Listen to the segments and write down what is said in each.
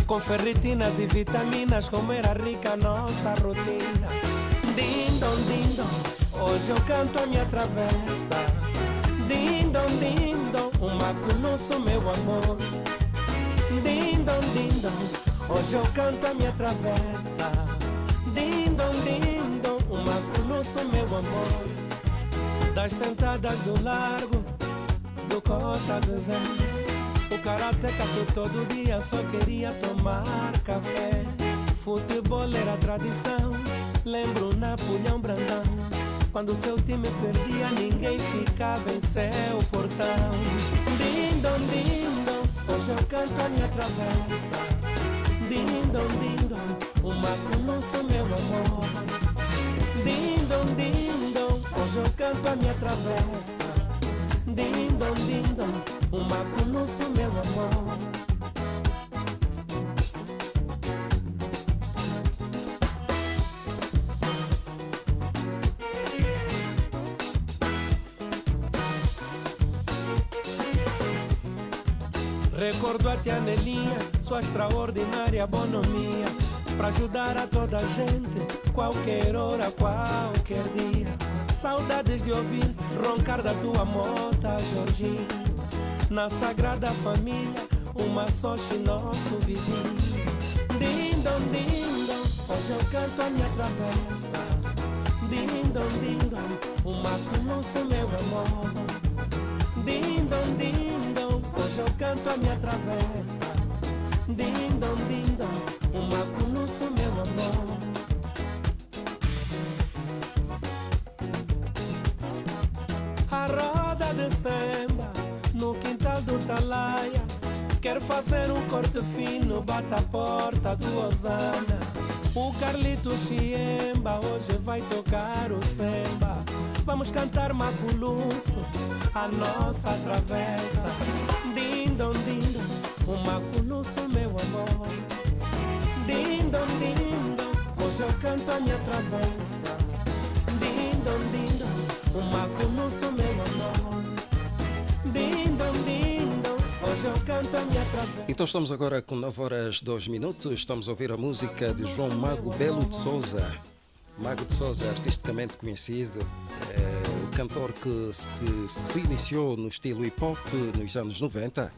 com ferritinas e vitaminas, como era rica a nossa rotina. Din dom, hoje eu canto a minha travessa. Din dom, um macunuço, meu amor. Din dom, hoje eu canto a minha travessa. Din dom, um macunuço, meu amor. Das sentadas do largo, do Cota Zezé, o karateca que todo dia só queria tomar café. Futebol era tradição, lembro Napoleão Brandão. Quando seu time perdia, ninguém ficava em seu portão. Din dom, hoje eu canto a minha travessa. Din dom, uma conosco, meu amor. Din dom, hoje eu canto a minha travessa. Din dom, uma conosco, meu amor. Recordo a tia Nelinha, sua extraordinária bonomia, pra ajudar a toda a gente, qualquer hora, qualquer dia. Saudades de ouvir roncar da tua mota, Jorginho. Na Sagrada Família, uma Sochi, nosso vizinho. Din dom, hoje eu canto a minha travessa. Din dom, uma conosco, meu amor. Din dom, hoje eu canto a minha travessa. Din dom, uma conosco, meu amor. A roda de samba no quintal do Talaia. Quero fazer um corte fino, bata a porta do Osana. O Carlito Chiemba hoje vai tocar o samba. Vamos cantar Maculuço, a nossa travessa. Din dom, o Maculuço, meu amor. Din dom, hoje eu canto a minha travessa. Din dom, o Maculuço, meu amor. Din dom, hoje eu canto a minha travessa. Então estamos agora com 9 horas 2 minutos. Estamos a ouvir a música de João Mago Belo de Souza. Mago de Souza, artisticamente conhecido, o cantor que se iniciou no estilo hip-hop nos anos 90.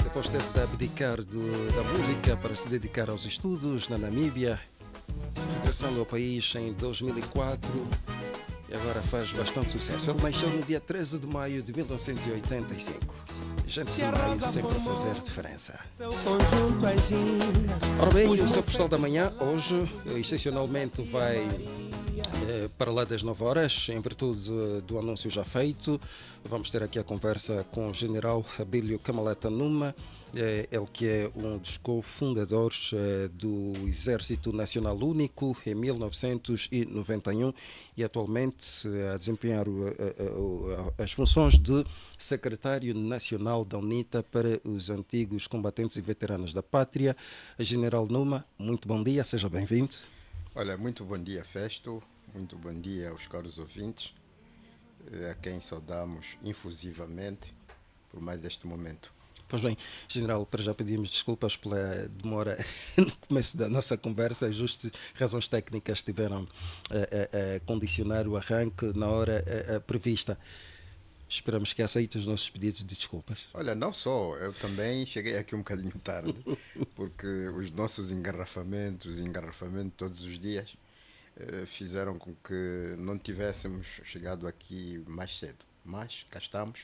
Depois teve de abdicar da música para se dedicar aos estudos na Namíbia, regressando ao país em 2004 e agora faz bastante sucesso. Ele nasceu no dia 13 de maio de 1985. Gente de maio sempre a fazer diferença. Ora bem, o seu postal da manhã hoje, excepcionalmente, vai para lá das 9 horas, em virtude do anúncio já feito. Vamos ter aqui a conversa com o general Abílio Camaleta Numa, ele que é um dos cofundadores do Exército Nacional Único em 1991 e atualmente a desempenhar as funções de secretário nacional da UNITA para os antigos combatentes e veteranos da pátria. General Numa, muito bom dia, seja bem-vindo. Olha, muito bom dia, Festo, muito bom dia aos caros ouvintes, a quem saudamos infusivamente por mais este momento. Pois bem, General, para já pedimos desculpas pela demora no começo da nossa conversa, justas razões técnicas tiveram a condicionar o arranque na hora prevista. Esperamos que aceite os nossos pedidos de desculpas. Olha, não só, eu também cheguei aqui um bocadinho tarde, porque os nossos engarrafamentos todos os dias, fizeram com que não tivéssemos chegado aqui mais cedo. Mas cá estamos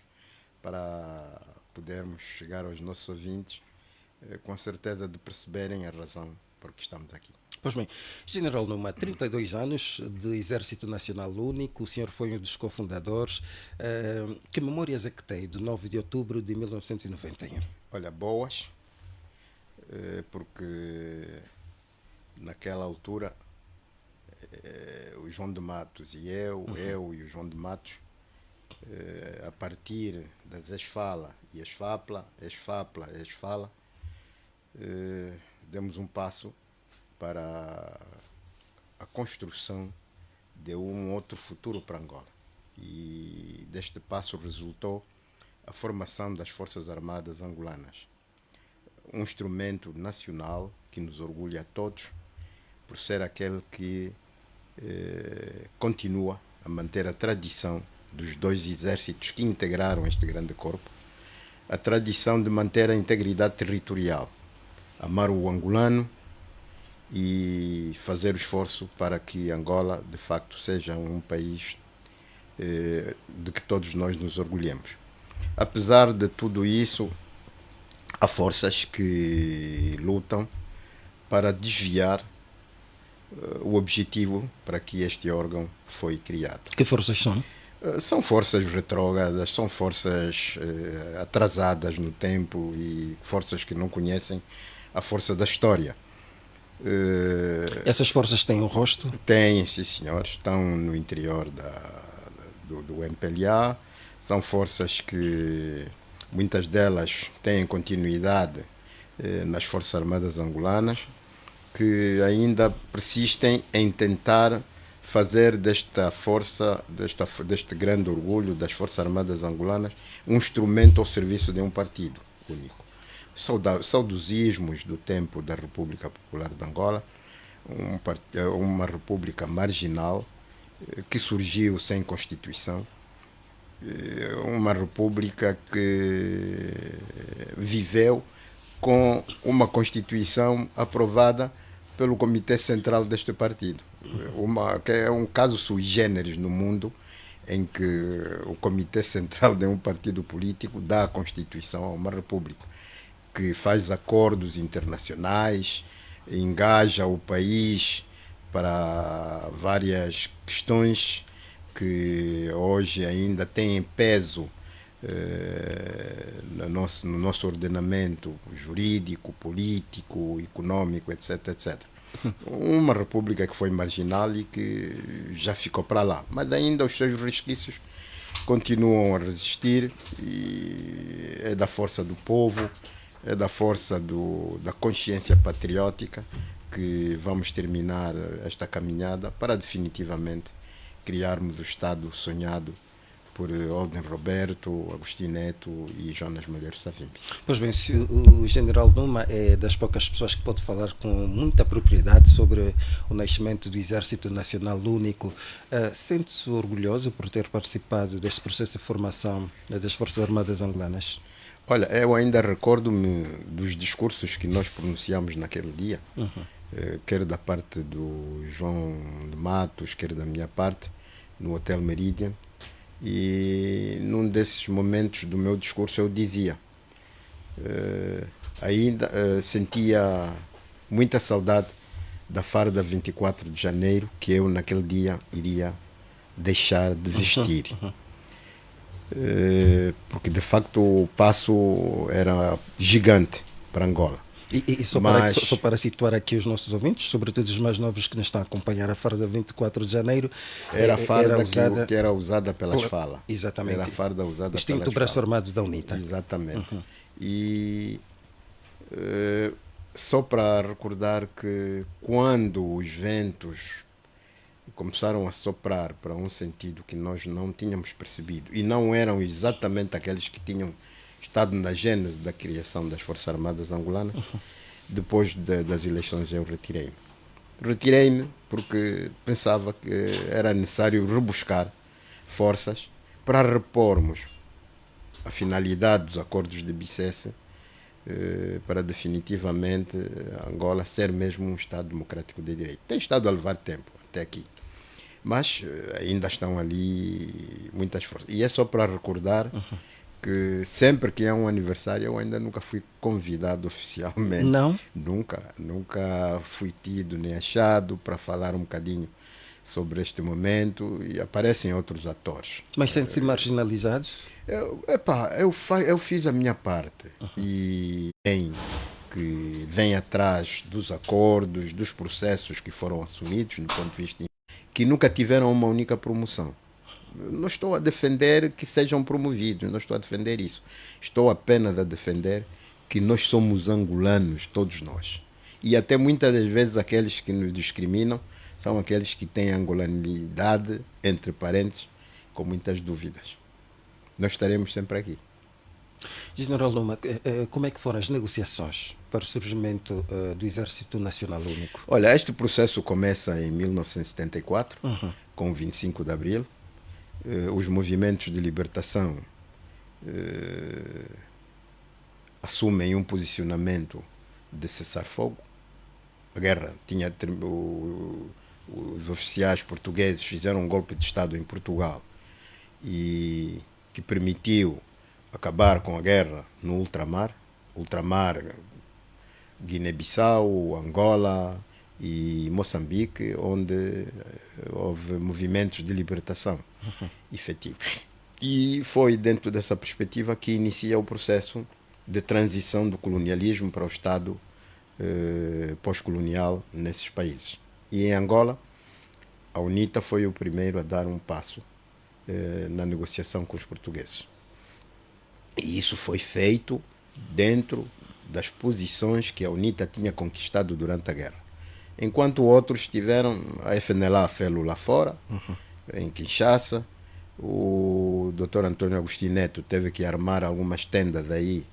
para podermos chegar aos nossos ouvintes com certeza de perceberem a razão por que estamos aqui. Pois bem, General Numa, 32 anos de Exército Nacional Único, o senhor foi um dos cofundadores. Que memórias é que tem do 9 de outubro de 1991? Olha, boas, porque naquela altura o João de Matos e eu e o João de Matos, a partir das ESFALA e ESFAPLA, demos um passo para a construção de um outro futuro para Angola. E deste passo resultou a formação das Forças Armadas angolanas. um instrumento nacional que nos orgulha a todos, por ser aquele que continua a manter a tradição dos dois exércitos que integraram este grande corpo, a tradição de manter a integridade territorial, amar o angolano e fazer o esforço para que Angola, de facto, seja um país de que todos nós nos orgulhemos. Apesar de tudo isso, há forças que lutam para desviar o objetivo para que este órgão foi criado. Que forças são? São forças retrógradas, são forças atrasadas no tempo e forças que não conhecem a força da história. Essas forças têm um rosto? Têm, sim senhor, estão no interior do MPLA, são forças que muitas delas têm continuidade nas Forças Armadas Angolanas, que ainda persistem em tentar fazer desta força, deste grande orgulho das Forças Armadas Angolanas, um instrumento ao serviço de um partido único. Saudosismos do tempo da República Popular de Angola, uma república marginal que surgiu sem Constituição, uma república que viveu com uma Constituição aprovada pelo Comitê Central deste partido, que é um caso sui generis no mundo, em que o Comitê Central de um partido político dá a Constituição a uma república, que faz acordos internacionais, engaja o país para várias questões que hoje ainda têm peso no nosso ordenamento jurídico, político, econômico, etc, etc. Uma república que foi marginal e que já ficou para lá, mas ainda os seus resquícios continuam a resistir, e é da força do povo, é da força da consciência patriótica que vamos terminar esta caminhada para definitivamente criarmos o Estado sonhado por Olden Roberto, Agostinho Neto e Jonas Malheiro Savimbi. Pois bem, se o General Numa é das poucas pessoas que pode falar com muita propriedade sobre o nascimento do Exército Nacional Único, sente-se orgulhoso por ter participado deste processo de formação das Forças Armadas Angolanas? Olha, eu ainda recordo-me dos discursos que nós pronunciamos naquele dia, quer da parte do João de Matos, quer da minha parte, no Hotel Meridian. E num desses momentos do meu discurso eu dizia, ainda sentia muita saudade da farda 24 de janeiro, que eu naquele dia iria deixar de vestir. Porque de facto o passo era gigante para Angola. E só para situar aqui os nossos ouvintes, sobretudo os mais novos que nos estão a acompanhar, a farda 24 de janeiro era a farda que era usada pelas falas. Exatamente. Era a farda usada extinto pelas braço falas. armado da UNITA. Exatamente. E só para recordar que quando os ventos começaram a soprar para um sentido que nós não tínhamos percebido, e não eram exatamente aqueles que tinham estado na gênese da criação das Forças Armadas Angolanas, depois das eleições eu retirei-me. Retirei-me porque pensava que era necessário rebuscar forças para repormos a finalidade dos acordos de Bicesse, para definitivamente Angola ser mesmo um Estado democrático de direito. Tem estado a levar tempo até aqui, mas ainda estão ali muitas forças. E é só para recordar que sempre que é um aniversário eu ainda nunca fui convidado oficialmente. Não? Nunca fui tido nem achado para falar um bocadinho sobre este momento, e aparecem outros atores. Mas sentem-se marginalizados? Eu fiz a minha parte, e que vem atrás dos acordos, dos processos que foram assumidos do ponto de vista que nunca tiveram uma única promoção. Não estou a defender que sejam promovidos, não estou a defender isso. Estou apenas a defender que nós somos angolanos, todos nós. E até muitas das vezes aqueles que nos discriminam são aqueles que têm angolanidade, entre parênteses, com muitas dúvidas. Nós estaremos sempre aqui. General Luma, como é que foram as negociações para o surgimento do Exército Nacional Único? Olha, este processo começa em 1974, com o 25 de Abril. Os movimentos de libertação assumem um posicionamento de cessar-fogo. A guerra tinha... os oficiais portugueses fizeram um golpe de Estado em Portugal e que permitiu acabar com a guerra no ultramar, Guiné-Bissau, Angola e Moçambique, onde houve movimentos de libertação efetivos. E foi dentro dessa perspectiva que inicia o processo de transição do colonialismo para o Estado pós-colonial nesses países. E em Angola, a UNITA foi o primeiro a dar um passo na negociação com os portugueses. E isso foi feito dentro das posições que a UNITA tinha conquistado durante a guerra. Enquanto outros tiveram, a FNLA fê-lo lá fora, em Kinshasa, o Dr. Antônio Agostinho Neto teve que armar algumas tendas aí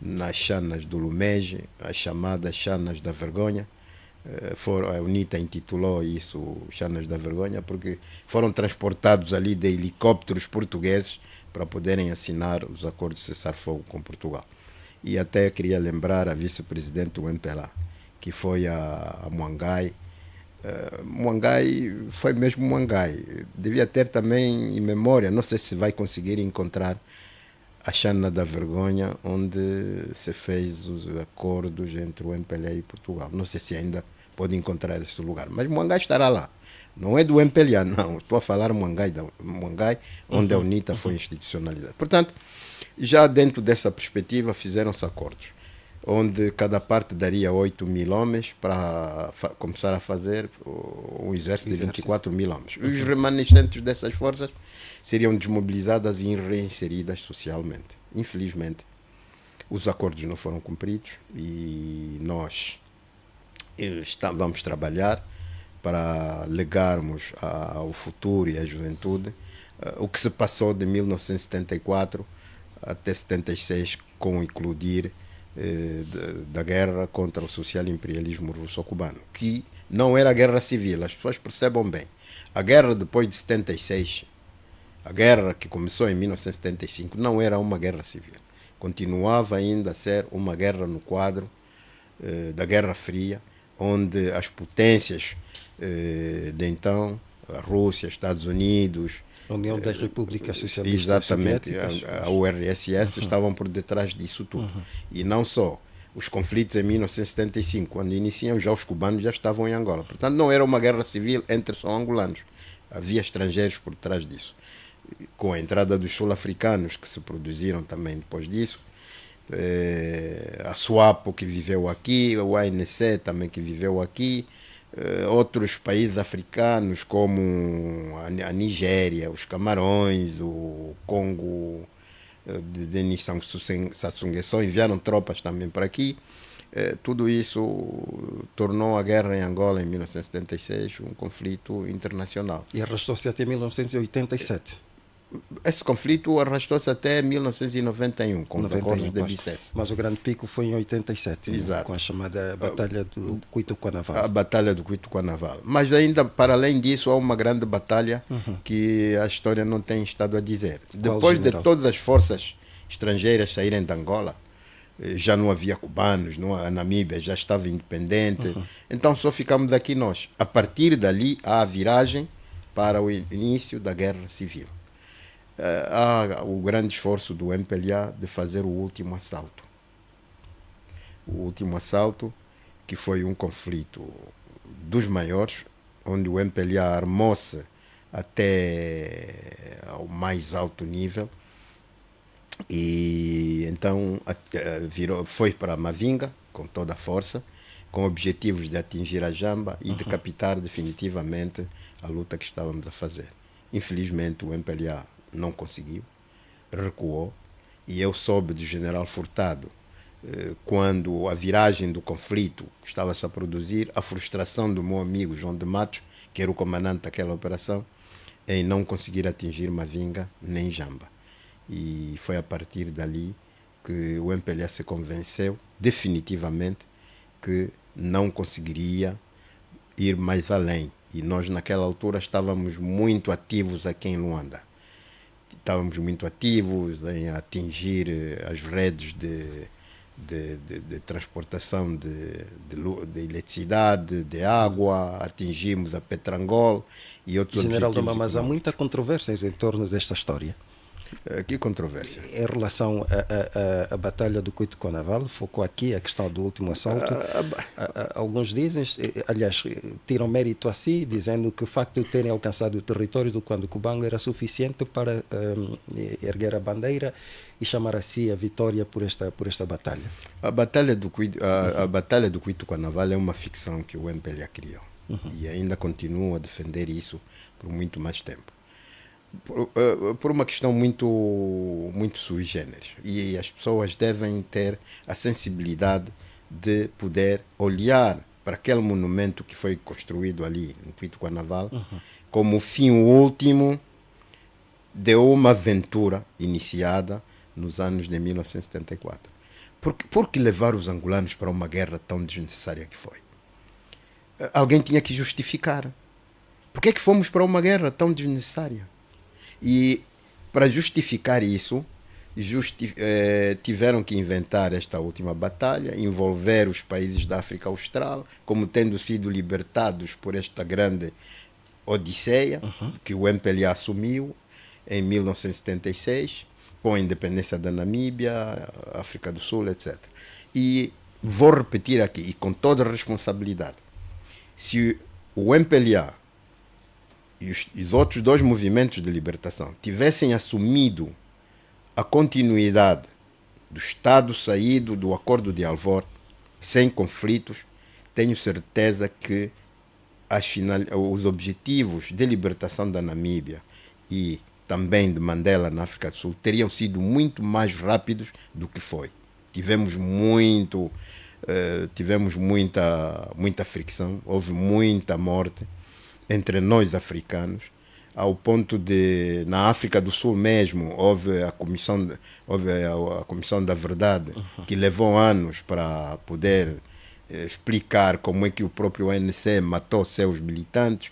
nas chanas do Lumeje, as chamadas chanas da vergonha. A UNITA intitulou isso Chanas da Vergonha porque foram transportados ali de helicópteros portugueses para poderem assinar os acordos de cessar-fogo com Portugal. E até queria lembrar a vice-presidente do MPLA, que foi a Muangai. Muangai foi mesmo Muangai. Devia ter também em memória, não sei se vai conseguir encontrar a Chana da Vergonha, onde se fez os acordos entre o MPLA e Portugal. Não sei se ainda pode encontrar esse lugar, mas Muangai estará lá. Não é do MPLA, não. Estou a falar Muangai, onde a UNITA foi institucionalizada. Portanto, já dentro dessa perspectiva fizeram-se acordos, onde cada parte daria 8.000 homens para começar a fazer um exército de 24.000 homens. Os remanescentes dessas forças seriam desmobilizadas e reinseridas socialmente. Infelizmente, os acordos não foram cumpridos e nós vamos trabalhar para legarmos ao futuro e à juventude o que se passou de 1974 até 76 com o eclodir da guerra contra o social-imperialismo russo-cubano, que não era guerra civil, as pessoas percebam bem. A guerra depois de 76, a guerra que começou em 1975, não era uma guerra civil. Continuava ainda a ser uma guerra no quadro da Guerra Fria, onde as potências de então, a Rússia, Estados Unidos, a União das Repúblicas Socialistas exatamente, Soviéticas, a URSS estavam por detrás disso tudo. E não só. Os conflitos em 1975, quando iniciam, já os cubanos já estavam em Angola. Portanto, não era uma guerra civil entre só angolanos. Havia estrangeiros por trás disso. Com a entrada dos sul-africanos, que se produziram também depois disso, a SWAPO, que viveu aqui, o ANC também, que viveu aqui, outros países africanos como a Nigéria, os Camarões, o Congo de Denis Sassou Nguesso enviaram tropas também para aqui. Tudo isso tornou a guerra em Angola em 1976 um conflito internacional. E arrastou-se até 1987. Esse conflito arrastou-se até 1991, com os acordos de Bicesse. Mas o grande pico foi em 87, exato, né? Com a chamada Batalha do Cuituquanaval. A Batalha do Cuituquanaval. Mas ainda, para além disso, há uma grande batalha que a história não tem estado a dizer. Depois de todas as forças estrangeiras saírem de Angola, já não havia cubanos, a Namíbia já estava independente, então só ficamos aqui nós. A partir dali, há a viragem para o início da Guerra Civil. Há o grande esforço do MPLA de fazer o último assalto. O último assalto, que foi um conflito dos maiores, onde o MPLA armou-se até ao mais alto nível e então foi para Mavinga com toda a força, com objetivos de atingir a Jamba e decapitar definitivamente a luta que estávamos a fazer. Infelizmente o MPLA não conseguiu, recuou, e eu soube do general Furtado, quando a viragem do conflito estava-se a produzir, a frustração do meu amigo João de Matos, que era o comandante daquela operação, em não conseguir atingir Mavinga nem Jamba. E foi a partir dali que o MPLA se convenceu definitivamente que não conseguiria ir mais além. E nós, naquela altura, estávamos muito ativos aqui em Luanda. Estávamos muito ativos em atingir as redes de transportação de eletricidade, de água, atingimos a Petrangol e outros General objetivos Doma, mas há econômicos. muita controvérsia em torno desta história. Que controvérsia? Em relação à Batalha do Cuito Conaval, focou aqui a questão do último assalto. Alguns dizem, aliás, tiram mérito a si, dizendo que o facto de terem alcançado o território do Quando Cubango era suficiente para erguer a bandeira e chamar a si a vitória por esta batalha. A Batalha do Cuito Conaval é uma ficção que o MPLA criou. E ainda continua a defender isso por muito mais tempo. Por uma questão muito sui generis. E as pessoas devem ter a sensibilidade de poder olhar para aquele monumento que foi construído ali no Cuito Conaval como o fim último de uma aventura iniciada nos anos de 1974. Por que levar os angolanos para uma guerra tão desnecessária que foi? Alguém tinha que justificar. Por que fomos para uma guerra tão desnecessária? E para justificar isso, tiveram que inventar esta última batalha, envolver os países da África Austral como tendo sido libertados por esta grande odisseia que o MPLA assumiu em 1976, com a independência da Namíbia, África do Sul, etc. E vou repetir aqui, e com toda a responsabilidade, se o MPLA e os outros dois movimentos de libertação tivessem assumido a continuidade do Estado saído do Acordo de Alvor, sem conflitos, tenho certeza que os objetivos de libertação da Namíbia e também de Mandela na África do Sul teriam sido muito mais rápidos do que foi. Tivemos muita fricção, houve muita morte entre nós africanos, ao ponto de, na África do Sul mesmo, houve a Comissão da Verdade, que levou anos para poder explicar como é que o próprio ANC matou seus militantes,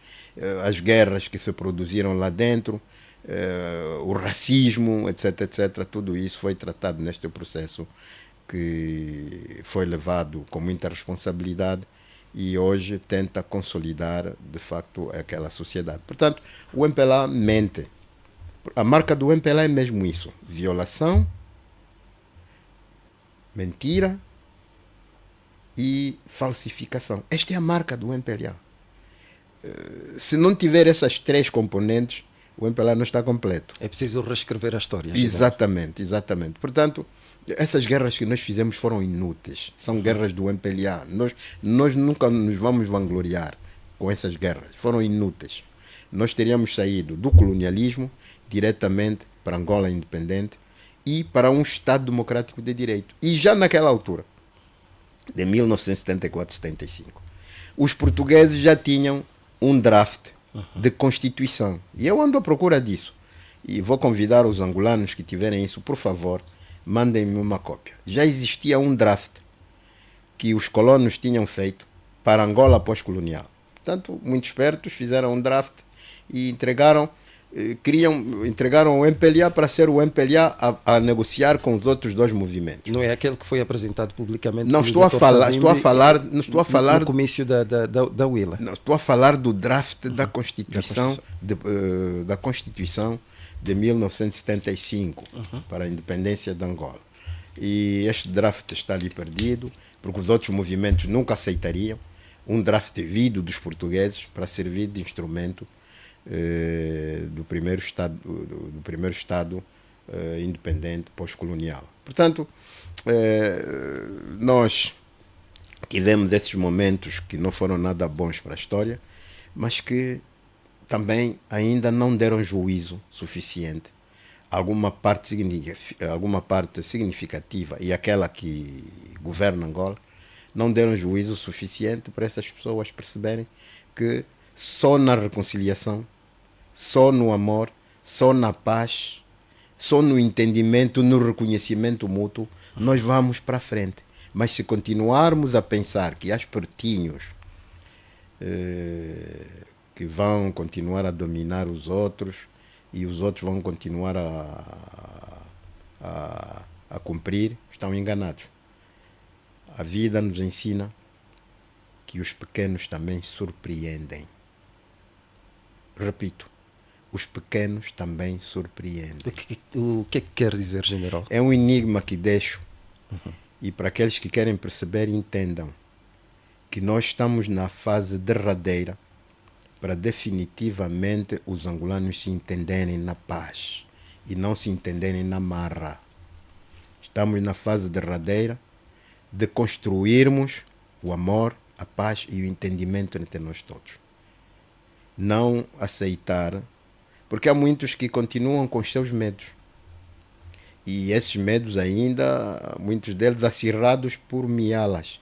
as guerras que se produziram lá dentro, o racismo, etc, etc. Tudo isso foi tratado neste processo que foi levado com muita responsabilidade e hoje tenta consolidar, de facto, aquela sociedade. Portanto, o MPLA mente. A marca do MPLA é mesmo isso. Violação, mentira e falsificação. Esta é a marca do MPLA. Se não tiver essas três componentes, o MPLA não está completo. É preciso reescrever a história. Exatamente, exatamente. Portanto, essas guerras que nós fizemos foram inúteis. São guerras do MPLA. Nós nunca nos vamos vangloriar com essas guerras. Foram inúteis. Nós teríamos saído do colonialismo diretamente para Angola independente e para um Estado democrático de direito. E já naquela altura, de 1974-75, os portugueses já tinham um draft de Constituição. E eu ando à procura disso. E vou convidar os angolanos que tiverem isso, por favor, mandem-me uma cópia. Já existia um draft que os colonos tinham feito para Angola pós-colonial. Portanto, muitos espertos fizeram um draft e entregaram o MPLA para ser o MPLA a negociar com os outros dois movimentos. Não é aquele que foi apresentado publicamente? Não estou a falar no comício da Willa. Não, estou a falar do draft da Constituição, da Constituição de 1975 para a independência de Angola. E este draft está ali perdido, porque os outros movimentos nunca aceitariam um draft devido dos portugueses para servir de instrumento do primeiro Estado independente pós-colonial. Portanto, nós tivemos esses momentos que não foram nada bons para a história, mas que também ainda não deram juízo suficiente. Alguma parte significativa e aquela que governa Angola não deram juízo suficiente para essas pessoas perceberem que só na reconciliação, só no amor, só na paz só no entendimento, no reconhecimento mútuo, nós vamos para frente. Mas se continuarmos a pensar que há espertinhos que vão continuar a dominar os outros e os outros vão continuar a cumprir, estão enganados. A vida nos ensina que os pequenos também surpreendem. Repito, os pequenos também surpreendem. O que é que quer dizer, general? É um enigma que deixo. E para aqueles que querem perceber, entendam que nós estamos na fase derradeira para definitivamente os angolanos se entenderem na paz e não se entenderem na marra. Estamos na fase derradeira de construirmos o amor, a paz e o entendimento entre nós todos. Não aceitar, porque há muitos que continuam com os seus medos. E esses medos ainda, muitos deles acirrados por mialas,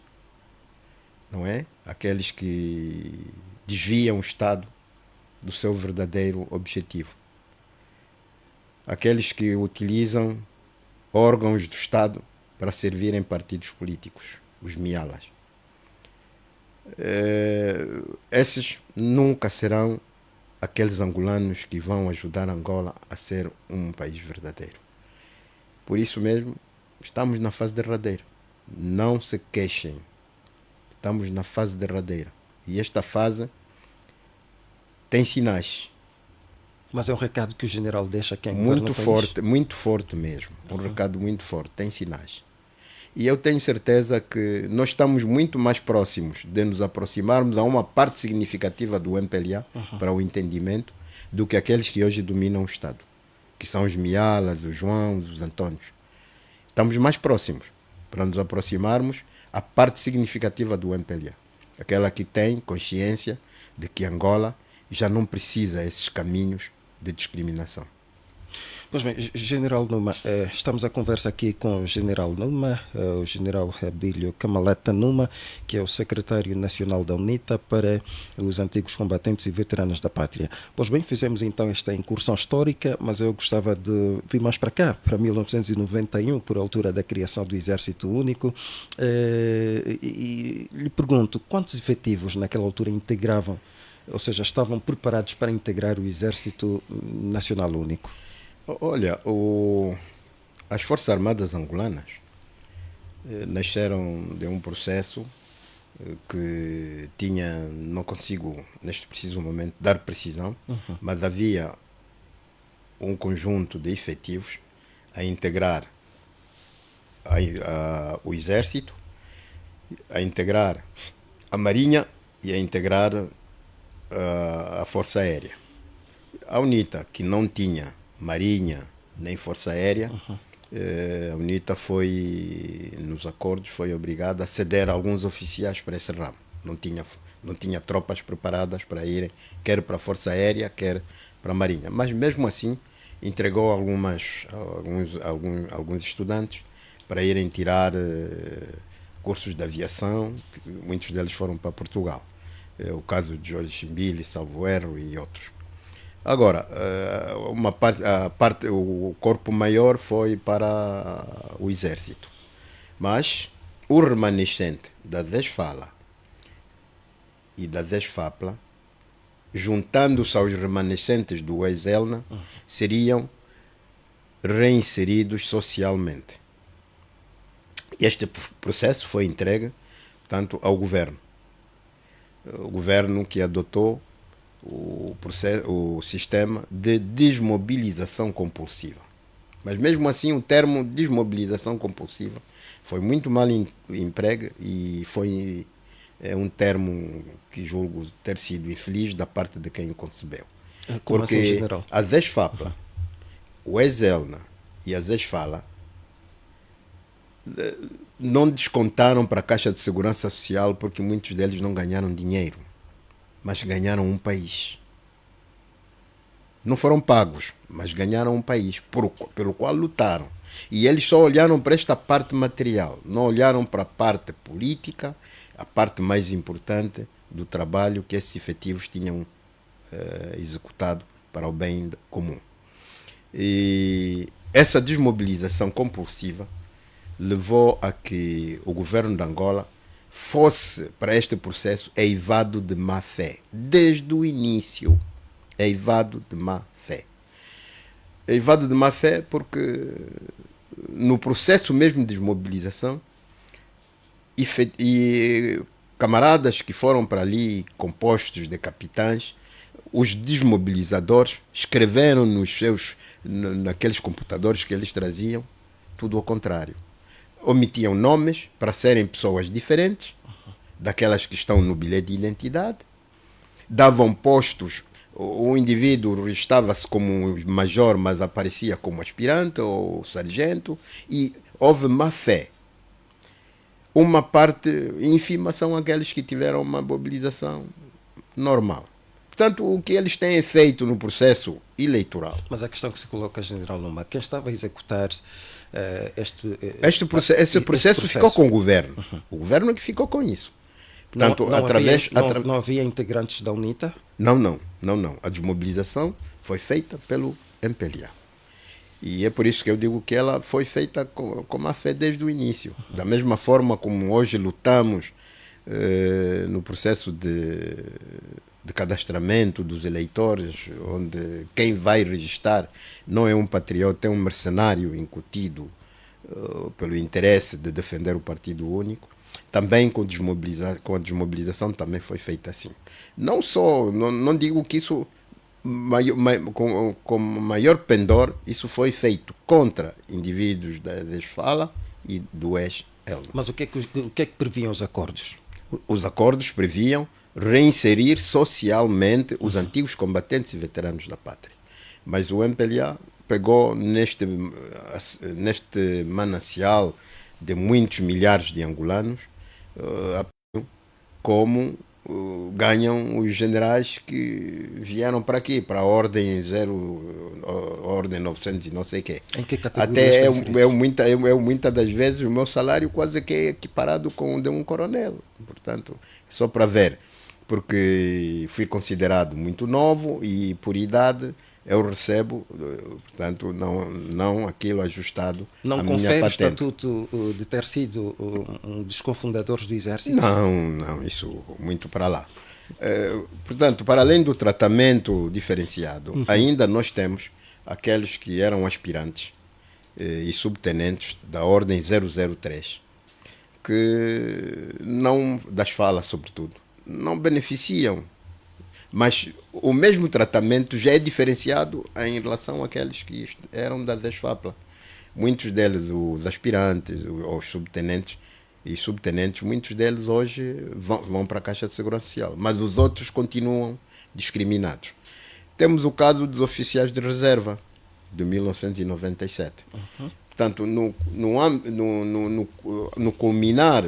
não é? Aqueles que desviam o Estado do seu verdadeiro objetivo. Aqueles que utilizam órgãos do Estado para servirem partidos políticos, os mialas. Esses nunca serão aqueles angolanos que vão ajudar Angola a ser um país verdadeiro. Por isso mesmo, estamos na fase derradeira. Não se queixem. Estamos na fase derradeira. E esta fase tem sinais. Mas é um recado que o general deixa quem muito forte mesmo. Um recado muito forte. Tem sinais. E eu tenho certeza que nós estamos muito mais próximos de nos aproximarmos a uma parte significativa do MPLA para o entendimento do que aqueles que hoje dominam o Estado, que são os Mialas, os Joãos, os Antônios. Estamos mais próximos para nos aproximarmos à parte significativa do MPLA, aquela que tem consciência de que Angola já não precisa desses caminhos de discriminação. Pois bem, General Numa, estamos a conversa aqui com o General Numa, o General Abílio Camaleta Numa, que é o secretário nacional da UNITA para os antigos combatentes e veteranos da pátria. Pois bem, fizemos então esta incursão histórica, mas eu gostava de vir mais para cá, para 1991, por altura da criação do Exército Único, e lhe pergunto, quantos efetivos naquela altura integravam, ou seja, estavam preparados para integrar o Exército Nacional Único? Olha, as Forças Armadas Angolanas nasceram de um processo que tinha, não consigo neste preciso momento dar precisão, mas havia um conjunto de efetivos a integrar o Exército, a integrar a Marinha e a integrar a Força Aérea. A UNITA, que não tinha Marinha nem Força Aérea, a UNITA foi, nos acordos, foi obrigada a ceder alguns oficiais para esse ramo. Não tinha tropas preparadas para irem, quer para a Força Aérea, quer para a Marinha. Mas mesmo assim, entregou alguns estudantes para irem tirar cursos de aviação, muitos deles foram para Portugal. O caso de Jorge Chimbili, salvo erro, e outros. Agora, o corpo maior foi para o Exército. Mas o remanescente da ZESFALA e da ZESFAPLA, juntando-se aos remanescentes do ex-ELNA, seriam reinseridos socialmente. Este processo foi entregue, portanto, ao governo. O governo que adotou o sistema de desmobilização compulsiva. Mas mesmo assim o termo desmobilização compulsiva foi muito mal emprego e foi um termo que julgo ter sido infeliz da parte de quem o concebeu. Como porque assim, general? A ZESFAPLA, o ex-ELNA e a ZESFALA não descontaram para a Caixa de Segurança Social porque muitos deles não ganharam dinheiro, mas ganharam um país. Não foram pagos, mas ganharam um país pelo qual lutaram. E eles só olharam para esta parte material, não olharam para a parte política, a parte mais importante do trabalho que esses efetivos tinham executado para o bem comum. E essa desmobilização compulsiva levou a que o governo de Angola fosse para este processo eivado de má fé. Desde o início, eivado de má fé. Eivado de má fé porque no processo mesmo de desmobilização e camaradas que foram para ali compostos de capitães, os desmobilizadores escreveram naqueles computadores que eles traziam, tudo ao contrário. Omitiam nomes para serem pessoas diferentes daquelas que estão no bilhete de identidade, davam postos, o indivíduo estava-se como major, mas aparecia como aspirante ou sargento, e houve má fé. Uma parte ínfima são aqueles que tiveram uma mobilização normal. Portanto, o que eles têm feito no processo eleitoral. Mas a questão que se coloca, General Luma, quem estava a executar esse processo ficou com o governo. O governo é que ficou com isso. Portanto, não havia integrantes da UNITA? Não. A desmobilização foi feita pelo MPLA. E é por isso que eu digo que ela foi feita com má fé desde o início. Da mesma forma como hoje lutamos no processo de cadastramento dos eleitores, onde quem vai registrar não é um patriota, é um mercenário incutido pelo interesse de defender o partido único. Também com a desmobilização também foi feita assim. Não digo que isso, com maior pendor, isso foi feito contra indivíduos da ex-FALA e do ex-ELMA. Mas o que é que previam os acordos? Os acordos previam reinserir socialmente os antigos combatentes e veteranos da pátria. Mas o MPLA pegou neste manancial de muitos milhares de angolanos, como ganham os generais que vieram para aqui, para a Ordem 900 e não sei o quê. Em que categoria? Até muitas das vezes o meu salário quase que é equiparado com o de um coronel. Portanto, só para ver, porque fui considerado muito novo e por idade eu recebo, portanto, não aquilo ajustado à minha patente. Não confere o estatuto de ter sido um dos cofundadores do Exército? Não, isso muito para lá. Portanto, para além do tratamento diferenciado, ainda nós temos aqueles que eram aspirantes e subtenentes da Ordem 003, que não, das falas sobretudo, não beneficiam. Mas o mesmo tratamento já é diferenciado em relação àqueles que eram da DESFAPLA. Muitos deles, os aspirantes, os subtenentes e subtenentes, muitos deles hoje vão para a Caixa de Segurança Social, mas os outros continuam discriminados. Temos o caso dos oficiais de reserva, de 1997. Portanto, no culminar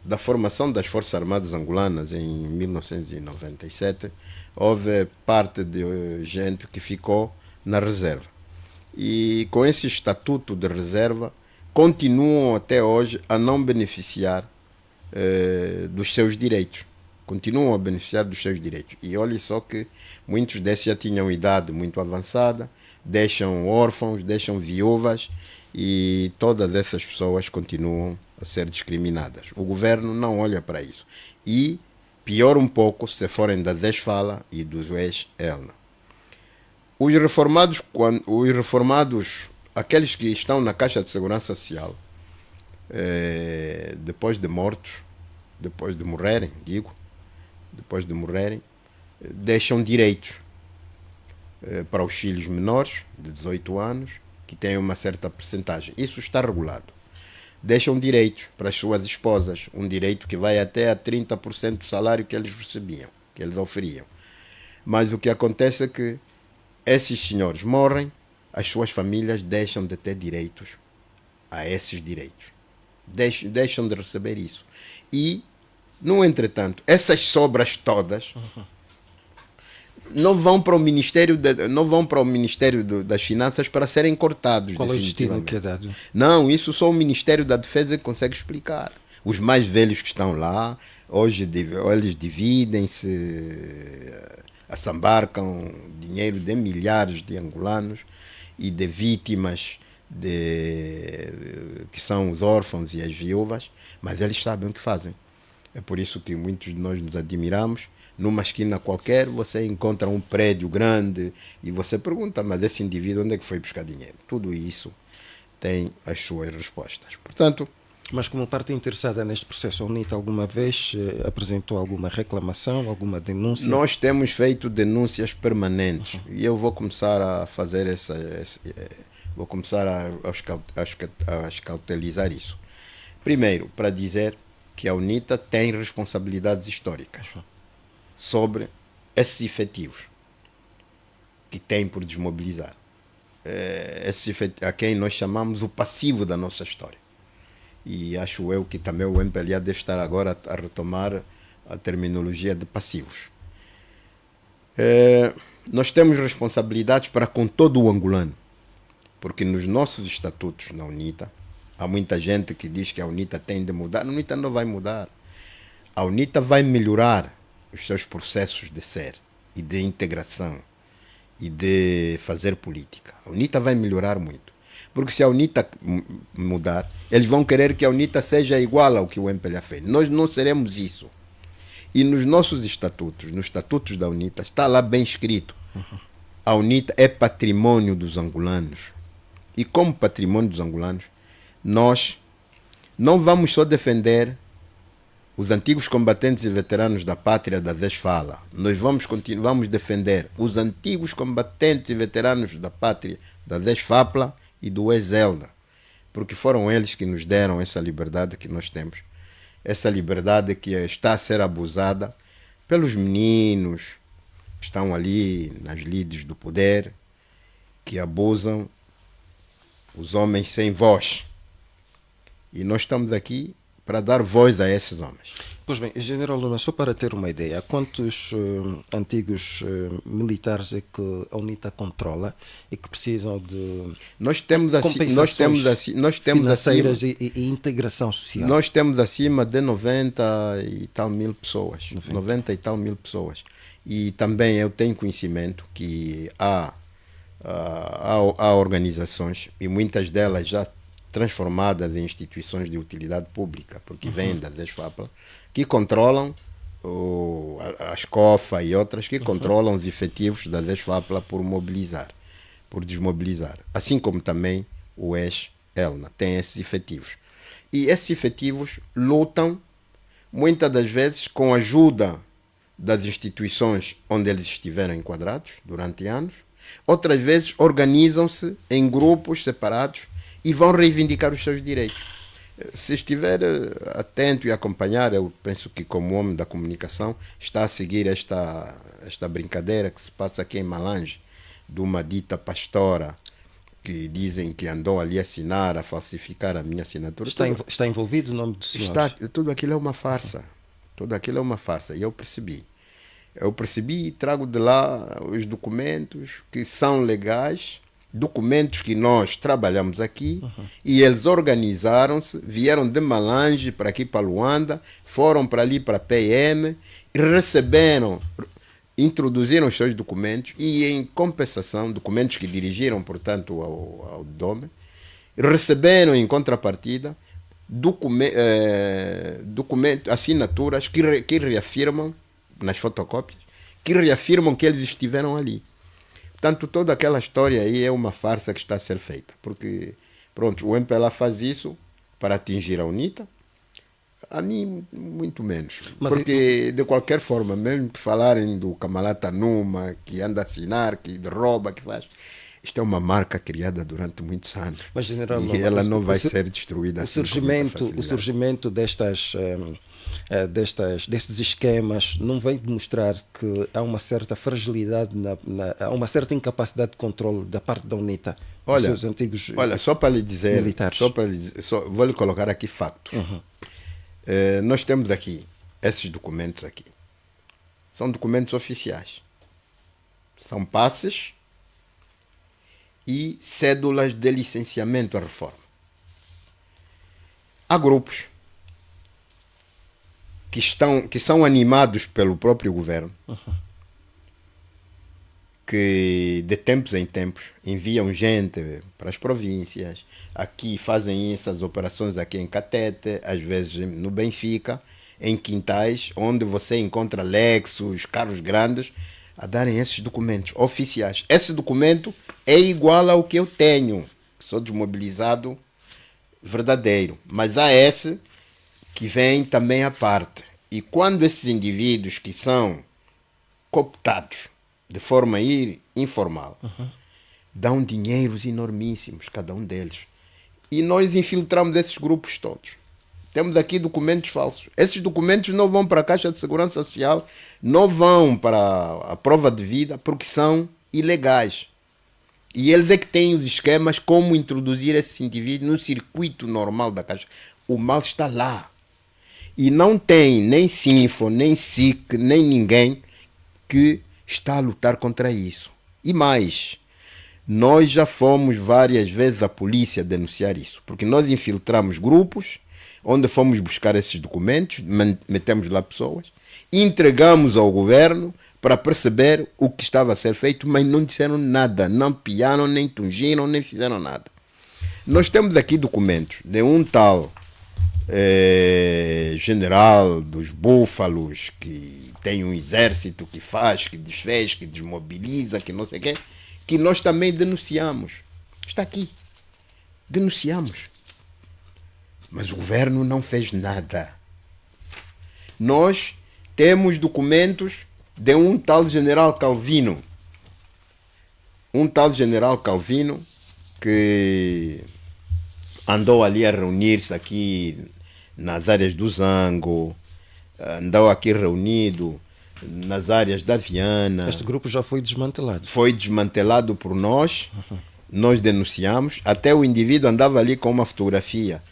da formação das Forças Armadas Angolanas em 1997, houve parte de gente que ficou na reserva. E com esse estatuto de reserva, continuam até hoje a não beneficiar dos seus direitos. Continuam a beneficiar dos seus direitos. E olhe só que muitos desses já tinham idade muito avançada, deixam órfãos, deixam viúvas, e todas essas pessoas continuam a ser discriminadas. O governo não olha para isso. E pior um pouco se forem da DESFALA e dos ex-ELNA. Os reformados, aqueles que estão na Caixa de Segurança Social, depois de mortos, depois de morrerem, deixam direitos para os filhos menores de 18 anos, que têm uma certa percentagem. Isso está regulado. Deixam direitos para as suas esposas, um direito que vai até a 30% do salário que eles recebiam, que eles oferiam. Mas o que acontece é que esses senhores morrem, as suas famílias deixam de ter direitos a esses direitos. Deixam de receber isso. E, no entretanto, essas sobras todas não vão para o Ministério das Finanças para serem cortados. Qual é o destino que é dado? Não, isso só o Ministério da Defesa consegue explicar. Os mais velhos que estão lá, hoje eles dividem-se, assambarcam dinheiro de milhares de angolanos e de vítimas que são os órfãos e as viúvas, mas eles sabem o que fazem. É por isso que muitos de nós nos admiramos. Numa esquina qualquer, você encontra um prédio grande e você pergunta, mas esse indivíduo onde é que foi buscar dinheiro? Tudo isso tem as suas respostas. Portanto, mas como parte interessada neste processo, a UNITA alguma vez apresentou alguma reclamação, alguma denúncia? Nós temos feito denúncias permanentes e eu vou começar a fazer vou começar a escautelizar isso. Primeiro, para dizer que a UNITA tem responsabilidades históricas sobre esses efetivos que tem por desmobilizar. A quem nós chamamos o passivo da nossa história. E acho eu que também o MPLA deve estar agora a retomar a terminologia de passivos. Nós temos responsabilidades para com todo o angolano, porque nos nossos estatutos na UNITA, há muita gente que diz que a UNITA tem de mudar. A UNITA não vai mudar. A UNITA vai melhorar os seus processos de ser e de integração e de fazer política. A UNITA vai melhorar muito. Porque se a UNITA mudar, eles vão querer que a UNITA seja igual ao que o MPLA fez. Nós não seremos isso. E nos nossos estatutos, nos estatutos da UNITA, está lá bem escrito. A UNITA é patrimônio dos angolanos. E como patrimônio dos angolanos, nós não vamos só defender os antigos combatentes e veteranos da pátria da ZESFALA. Nós vamos defender os antigos combatentes e veteranos da pátria da ZESFAPLA e do EZELDA, porque foram eles que nos deram essa liberdade que nós temos. Essa liberdade que está a ser abusada pelos meninos que estão ali nas lides do poder, que abusam os homens sem voz. E nós estamos aqui para dar voz a esses homens. Pois bem, General Luna, só para ter uma ideia, quantos antigos militares é que a UNITA controla e que precisam de financeiras e integração social? Nós temos acima de 90 e tal mil pessoas. 90 e tal mil pessoas. E também eu tenho conhecimento que há organizações, e muitas delas já transformadas em instituições de utilidade pública, porque vêm da ZESFAPLA, que controlam a SCOFA e outras que controlam os efetivos da ZESFAPLA por desmobilizar. Assim como também o ex-ELNA tem esses efetivos. E esses efetivos lutam, muitas das vezes, com a ajuda das instituições onde eles estiveram enquadrados durante anos. Outras vezes organizam-se em grupos separados e vão reivindicar os seus direitos. Se estiver atento e acompanhar, eu penso que como homem da comunicação está a seguir esta brincadeira que se passa aqui em Malange, de uma dita pastora que dizem que andou ali a assinar, a falsificar a minha assinatura. Está envolvido o nome do senhor? Tudo aquilo é uma farsa. Tudo aquilo é uma farsa. E eu percebi e trago de lá os documentos que são legais, documentos que nós trabalhamos aqui, e eles organizaram-se, vieram de Malange para aqui para Luanda, foram para ali para a PM, e introduziram os seus documentos, e em compensação, documentos que dirigiram, portanto, ao DOME, receberam em contrapartida assinaturas que reafirmam, nas fotocópias, que reafirmam que eles estiveram ali. Portanto, toda aquela história aí é uma farsa que está a ser feita. Porque, pronto, o MPLA faz isso para atingir a UNITA. A mim, muito menos. Porque, de qualquer forma, mesmo que falarem do Camalata Numa, que anda a assinar, que rouba, que faz... Isto é uma marca criada durante muitos anos. Mas, General, e ela não vai ser destruída assim. O surgimento destes esquemas não vem demonstrar que há uma certa fragilidade, há uma certa incapacidade de controle da parte da UNITA. Olha, seus antigos só para lhe dizer, militares. Vou lhe colocar aqui factos. Nós temos aqui esses documentos aqui. São documentos oficiais. São passes e cédulas de licenciamento à reforma. Há grupos que são animados pelo próprio governo que de tempos em tempos enviam gente para as províncias, aqui fazem essas operações aqui em Catete, às vezes no Benfica, em quintais, onde você encontra Lexus, carros grandes, a darem esses documentos oficiais. Esse documento é igual ao que eu tenho, sou desmobilizado verdadeiro, mas há esse que vem também à parte. E quando esses indivíduos que são cooptados de forma informal, dão dinheiros enormíssimos, cada um deles. E nós infiltramos esses grupos todos. Temos aqui documentos falsos. Esses documentos não vão para a Caixa de Segurança Social, não vão para a prova de vida, porque são ilegais. E eles é que têm os esquemas como introduzir esses indivíduos no circuito normal da Caixa. O mal está lá. E não tem nem Sinfo, nem SIC, nem ninguém que está a lutar contra isso. E mais, nós já fomos várias vezes à polícia denunciar isso, porque nós infiltramos grupos onde fomos buscar esses documentos, metemos lá pessoas, entregamos ao governo para perceber o que estava a ser feito, mas não disseram nada, não piaram, nem tungiram, nem fizeram nada. Nós temos aqui documentos de um tal general dos Búfalos, que tem um exército que faz, que desfez, que desmobiliza, que não sei o quê, que nós também denunciamos. Está aqui. Denunciamos. Mas o governo não fez nada. Nós temos documentos de um tal general Calvino. Um tal general Calvino que andou ali a reunir-se aqui nas áreas do Zango, andou aqui reunido nas áreas da Viana. Este grupo já foi desmantelado. Foi desmantelado por nós, nós denunciamos, até o indivíduo andava ali com uma fotografia.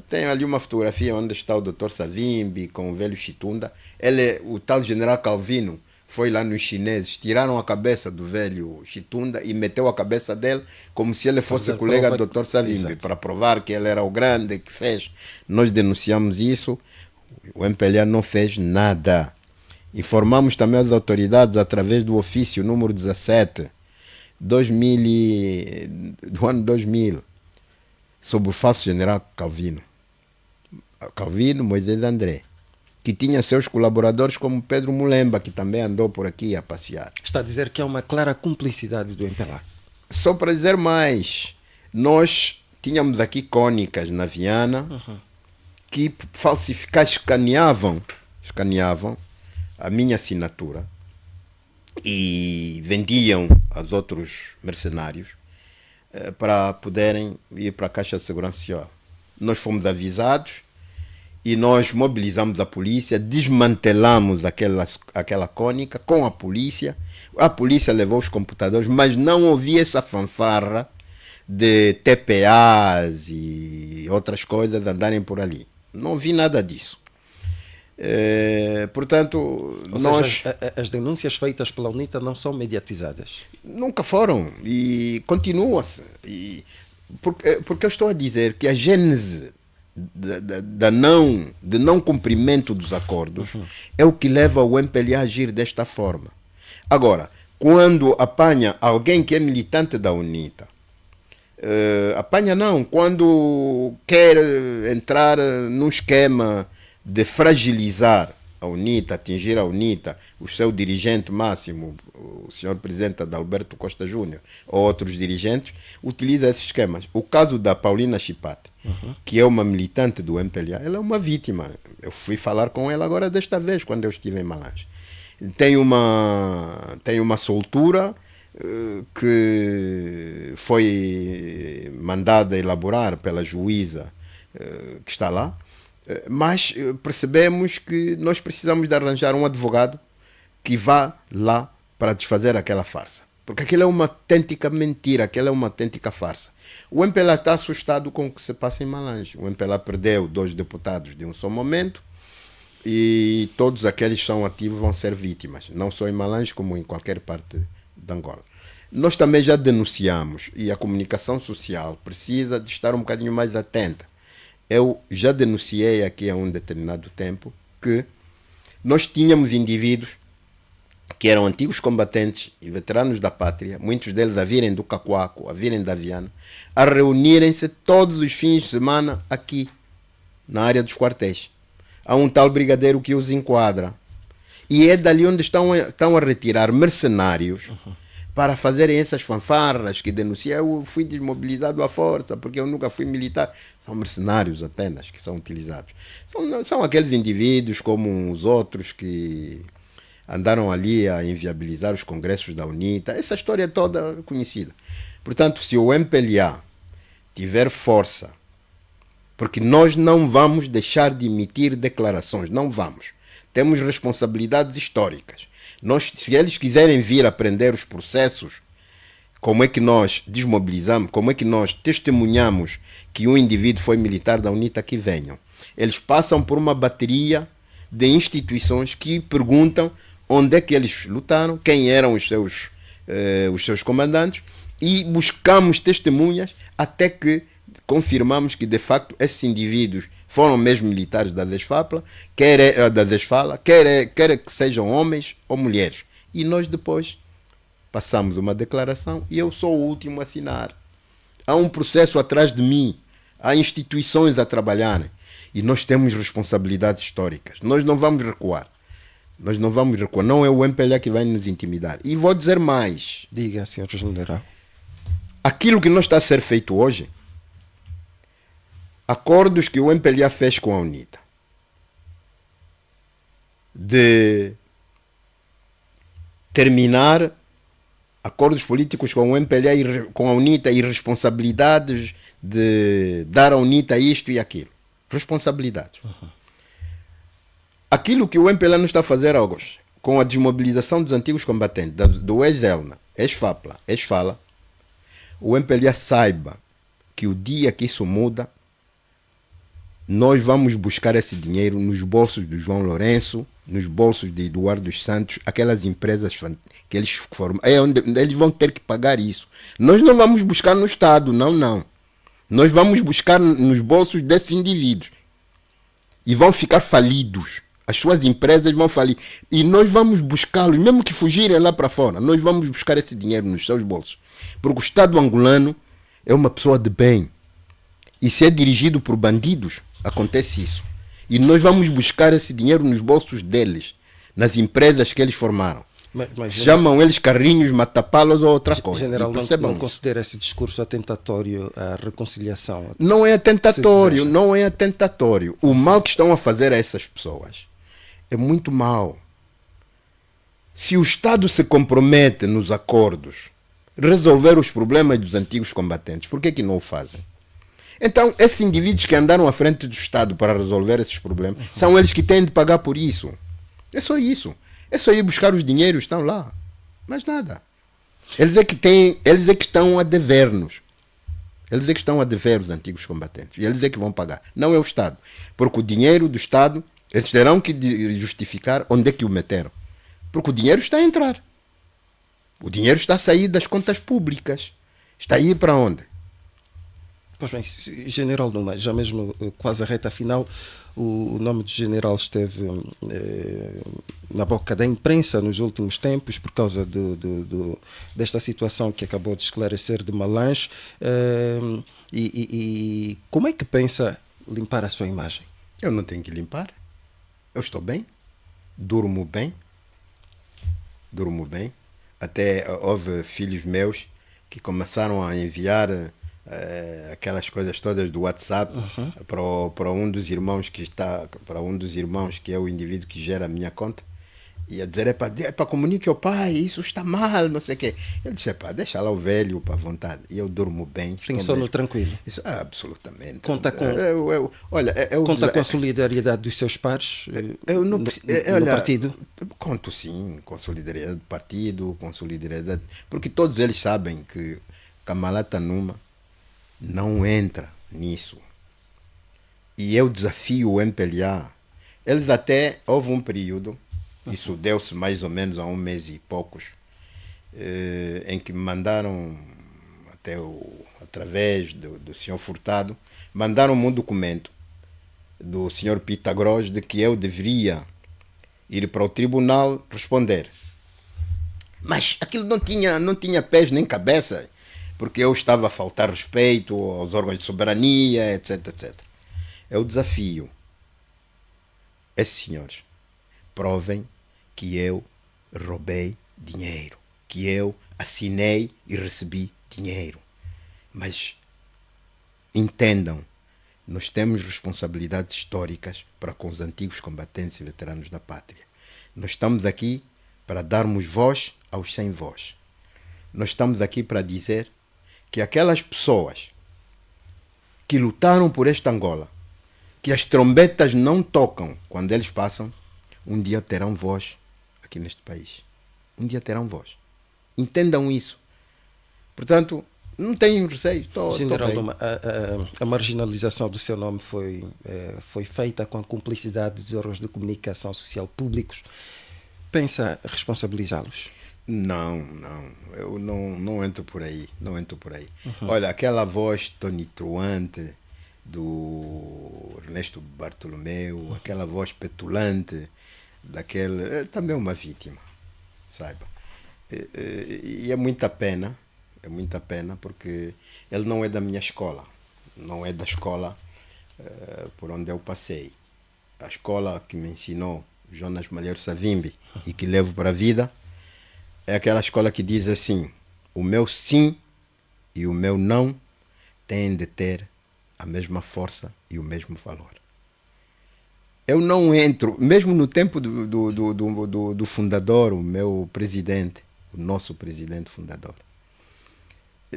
Tenho ali uma fotografia onde está o Dr. Savimbi com o velho Chitunda. Ele, o tal general Calvino, foi lá nos chineses, tiraram a cabeça do velho Chitunda e meteu a cabeça dele como se ele fosse colega do Dr. Savimbi, para provar que ele era o grande que fez. Nós denunciamos isso, o MPLA não fez nada. Informamos também as autoridades através do ofício número 17, do ano 2000, sobre o falso general Calvino. Calvino Moisés André, que tinha seus colaboradores como Pedro Mulemba, que também andou por aqui a passear. Está a dizer que há uma clara cumplicidade do MPLA. Só para dizer mais, nós tínhamos aqui cônicas na Viana que escaneavam a minha assinatura e vendiam aos outros mercenários para poderem ir para a Caixa de Segurança Social. Nós fomos avisados e nós mobilizamos a polícia, desmantelamos aquela cônica com a polícia. A polícia levou os computadores, mas não ouvi essa fanfarra de TPAs e outras coisas andarem por ali. Não vi nada disso. Portanto, as denúncias feitas pela UNITA não são mediatizadas? Nunca foram e continua-se. Porque eu estou a dizer que a gênese de não cumprimento dos acordos é o que leva o MPLA a agir desta forma. Agora, quando apanha alguém que é militante da UNITA, apanha não, quando quer entrar num esquema de fragilizar a UNITA, atingir a UNITA, o seu dirigente máximo, o senhor presidente Adalberto Costa Júnior, ou outros dirigentes, utiliza esses esquemas. O caso da Paulina Chipate, que é uma militante do MPLA, ela é uma vítima. Eu fui falar com ela agora desta vez, quando eu estive em Malange. Tem uma soltura que foi mandada elaborar pela juíza que está lá, mas percebemos que nós precisamos de arranjar um advogado que vá lá para desfazer aquela farsa. Porque aquilo é uma autêntica mentira, aquela é uma autêntica farsa. O MPLA está assustado com o que se passa em Malange. O MPLA perdeu 2 deputados de um só momento e todos aqueles que são ativos vão ser vítimas, não só em Malange como em qualquer parte de Angola. Nós também já denunciamos e a comunicação social precisa de estar um bocadinho mais atenta. Eu já denunciei aqui há um determinado tempo que nós tínhamos indivíduos que eram antigos combatentes e veteranos da pátria, muitos deles a virem do Cacoaco, a virem da Viana, a reunirem-se todos os fins de semana aqui, na área dos quartéis. Há um tal brigadeiro que os enquadra. E é dali onde estão a retirar mercenários para fazerem essas fanfarras que denunciam. Eu fui desmobilizado à força porque eu nunca fui militar. São mercenários apenas que são utilizados. São aqueles indivíduos como os outros que andaram ali a inviabilizar os congressos da UNITA. Essa história é toda conhecida. Portanto, se o MPLA tiver força, porque nós não vamos deixar de emitir declarações, não vamos. Temos responsabilidades históricas. Se eles quiserem vir aprender os processos, como é que nós desmobilizamos, como é que nós testemunhamos que um indivíduo foi militar da UNITA, que venham. Eles passam por uma bateria de instituições que perguntam onde é que eles lutaram, quem eram os seus comandantes, e buscamos testemunhas até que confirmamos que de facto esses indivíduos foram mesmo militares da Desfala, quer que sejam homens ou mulheres. E nós depois passamos uma declaração e eu sou o último a assinar. Há um processo atrás de mim, há instituições a trabalharem e nós temos responsabilidades históricas. Nós não vamos recuar. Não é o MPLA que vai nos intimidar. E vou dizer mais. Diga, Sr. General. Aquilo que não está a ser feito hoje, acordos que o MPLA fez com a UNITA de terminar acordos políticos com o MPLA e com a UNITA e responsabilidades de dar à UNITA isto e aquilo. Responsabilidades. Aquilo que o MPLA não está a fazer hoje, com a desmobilização dos antigos combatentes, do ex-ELNA, ex-FAPLA, ex-FALA, o MPLA saiba que o dia que isso muda, nós vamos buscar esse dinheiro nos bolsos do João Lourenço, nos bolsos de Eduardo Santos, aquelas empresas que eles formam. É onde eles vão ter que pagar isso. Nós não vamos buscar no Estado, não. Nós vamos buscar nos bolsos desses indivíduos. E vão ficar falidos. As suas empresas vão falir. E nós vamos buscá-los, mesmo que fugirem lá para fora, nós vamos buscar esse dinheiro nos seus bolsos. Porque o Estado angolano é uma pessoa de bem. E se é dirigido por bandidos, acontece isso. E nós vamos buscar esse dinheiro nos bolsos deles, nas empresas que eles formaram. Mas chamam eles carrinhos, matapalos ou outra coisa. General, não considera esse discurso atentatório à reconciliação? Não é atentatório, não é atentatório. O mal que estão a fazer a essas pessoas é muito mal. Se o Estado se compromete nos acordos resolver os problemas dos antigos combatentes, por que não o fazem? Então, esses indivíduos que andaram à frente do Estado para resolver esses problemas, são eles que têm de pagar por isso. É só isso. É só ir buscar os dinheiros, estão lá. Mais nada. Eles é que estão a dever-nos. Eles é que estão a dever os antigos combatentes. E eles é que vão pagar. Não é o Estado. Porque o dinheiro do Estado, eles terão que justificar onde é que o meteram. Porque o dinheiro está a entrar. O dinheiro está a sair das contas públicas. Está a ir para onde? Pois bem, General Numa, já mesmo quase a reta final, o nome do general esteve na boca da imprensa nos últimos tempos por causa desta situação que acabou de esclarecer de Malange. E como é que pensa limpar a sua imagem? Eu não tenho que limpar. Eu estou bem. Durmo bem. Até houve filhos meus que começaram a enviar aquelas coisas todas do WhatsApp para um dos irmãos que é o indivíduo que gera a minha conta, e a dizer, comunique ao pai, isso está mal, não sei o quê. Ele disse, deixa lá o velho para vontade. E eu durmo bem. Tem sono tranquilo? Isso, absolutamente. Conta com, conta com a solidariedade dos seus pares no partido? Conto sim, com solidariedade do partido, com solidariedade, porque todos eles sabem que Camalata Numa não entra nisso. E eu desafio o MPLA. Eles até, houve um período, isso deu-se mais ou menos há um mês e poucos, em que me mandaram, através do senhor Furtado, mandaram-me um documento do senhor Pitagros de que eu deveria ir para o tribunal responder. Mas aquilo não tinha pés nem cabeça, porque eu estava a faltar respeito aos órgãos de soberania, etc, etc. É o desafio. Esses senhores provem que eu roubei dinheiro, que eu assinei e recebi dinheiro. Mas entendam, nós temos responsabilidades históricas para com os antigos combatentes e veteranos da pátria. Nós estamos aqui para darmos voz aos sem voz. Nós estamos aqui para dizer que aquelas pessoas que lutaram por esta Angola, que as trombetas não tocam quando eles passam, um dia terão voz aqui neste país. Um dia terão voz. Entendam isso. Portanto, não tenho receio. General, a marginalização do seu nome foi feita com a cumplicidade dos órgãos de comunicação social públicos. Pensa responsabilizá-los? Não. Eu não entro por aí. Olha, aquela voz tonitruante do Ernesto Bartolomeu, aquela voz petulante daquele... também é uma vítima, saiba. E é muita pena porque ele não é da minha escola, não é da escola por onde eu passei. A escola que me ensinou Jonas Malheiro Savimbi e que levo para a vida é aquela escola que diz assim: o meu sim e o meu não têm de ter a mesma força e o mesmo valor. Eu não entro, mesmo no tempo do fundador, o meu presidente, o nosso presidente fundador,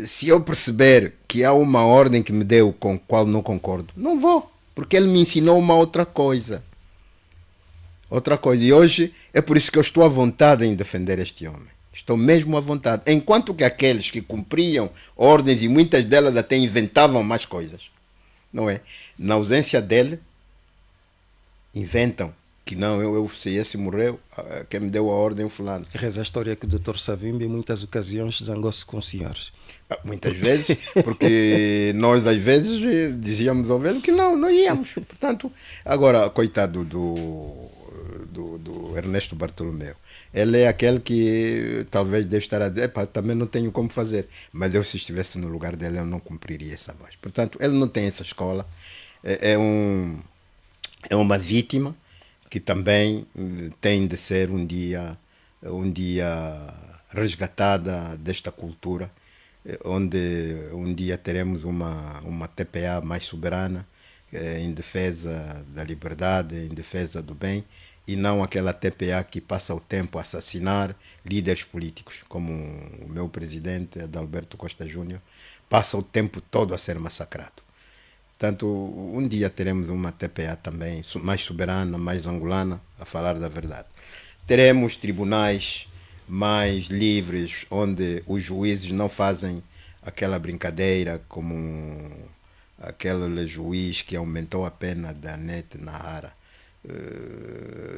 se eu perceber que há uma ordem que me deu com a qual não concordo, não vou, porque ele me ensinou uma outra coisa. E hoje é por isso que eu estou à vontade em defender este homem. Estou mesmo à vontade. Enquanto que aqueles que cumpriam ordens, e muitas delas até inventavam mais coisas, não é? Na ausência dele, inventam que não, se esse morreu, quem me deu a ordem é o fulano. Reza a história que o Dr. Savimbi, em muitas ocasiões, zangou-se com os senhores. Muitas vezes, porque nós às vezes dizíamos ao velho que não íamos. Portanto, agora, coitado do Ernesto Bartolomeu, ele é aquele que talvez deve estar a dizer, também não tenho como fazer, mas eu, se estivesse no lugar dele, eu não cumpriria essa voz. Portanto, ele não tem essa escola, é uma vítima que também tem de ser um dia resgatada desta cultura, onde um dia teremos uma TPA mais soberana, em defesa da liberdade, em defesa do bem, e não aquela TPA que passa o tempo a assassinar líderes políticos, como o meu presidente Adalberto Costa Júnior, passa o tempo todo a ser massacrado. Portanto, um dia teremos uma TPA também mais soberana, mais angolana, a falar da verdade. Teremos tribunais mais livres, onde os juízes não fazem aquela brincadeira como aquele juiz que aumentou a pena da Anete Nahara,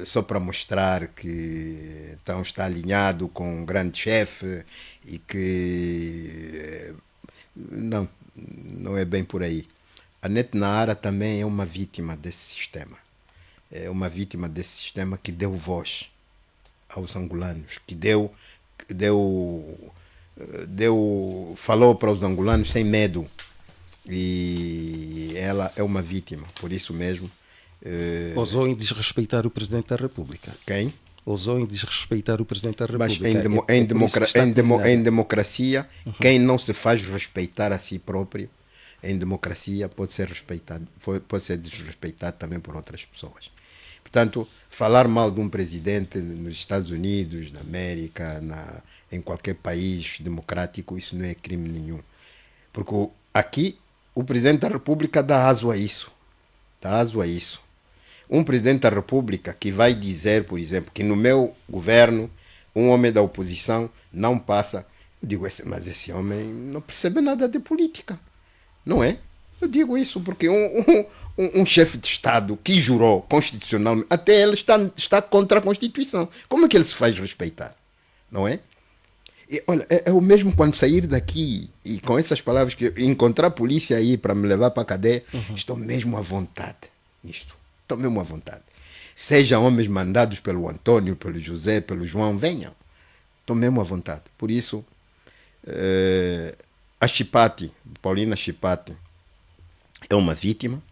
só para mostrar que então está alinhado com um grande chefe e que não é bem por aí. A Anete Nahara também é uma vítima desse sistema. É uma vítima desse sistema que deu voz aos angolanos, que falou para os angolanos sem medo. E ela é uma vítima, por isso mesmo. Ousou em desrespeitar o Presidente da República. Quem? Ousou em desrespeitar o Presidente da República. Mas em democracia, quem não se faz respeitar a si próprio, em democracia pode ser desrespeitado também por outras pessoas. Portanto, falar mal de um presidente nos Estados Unidos, na América, em qualquer país democrático, isso não é crime nenhum. Porque aqui o Presidente da República dá aso a isso. Um Presidente da República que vai dizer, por exemplo, que no meu governo um homem da oposição não passa. Eu digo, mas esse homem não percebe nada de política. Não é? Eu digo isso porque um chefe de Estado que jurou constitucionalmente, até ele está contra a Constituição. Como é que ele se faz respeitar? Não é? E, olha, é o mesmo quando sair daqui e com essas palavras que encontrar a polícia aí para me levar para a cadeia, estou mesmo à vontade nisto. Estou mesmo à vontade. Sejam homens mandados pelo Antônio, pelo José, pelo João, venham. Estou mesmo à vontade. Por isso, a Chipati, Paulina Chipati, é uma vítima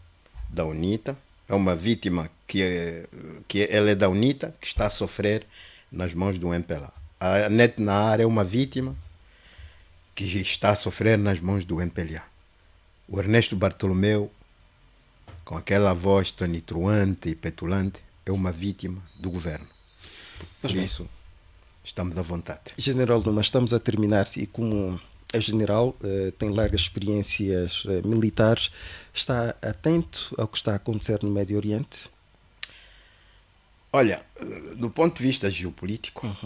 da UNITA, é uma vítima que ela é da UNITA, que está a sofrer nas mãos do MPLA. A Net Nahar é uma vítima que está a sofrer nas mãos do MPLA. O Ernesto Bartolomeu, com aquela voz tonitruante e petulante, é uma vítima do governo. Por isso, estamos à vontade. General Numa, estamos a terminar e como é general, tem largas experiências militares, está atento ao que está a acontecer no Médio Oriente? Olha, do ponto de vista geopolítico,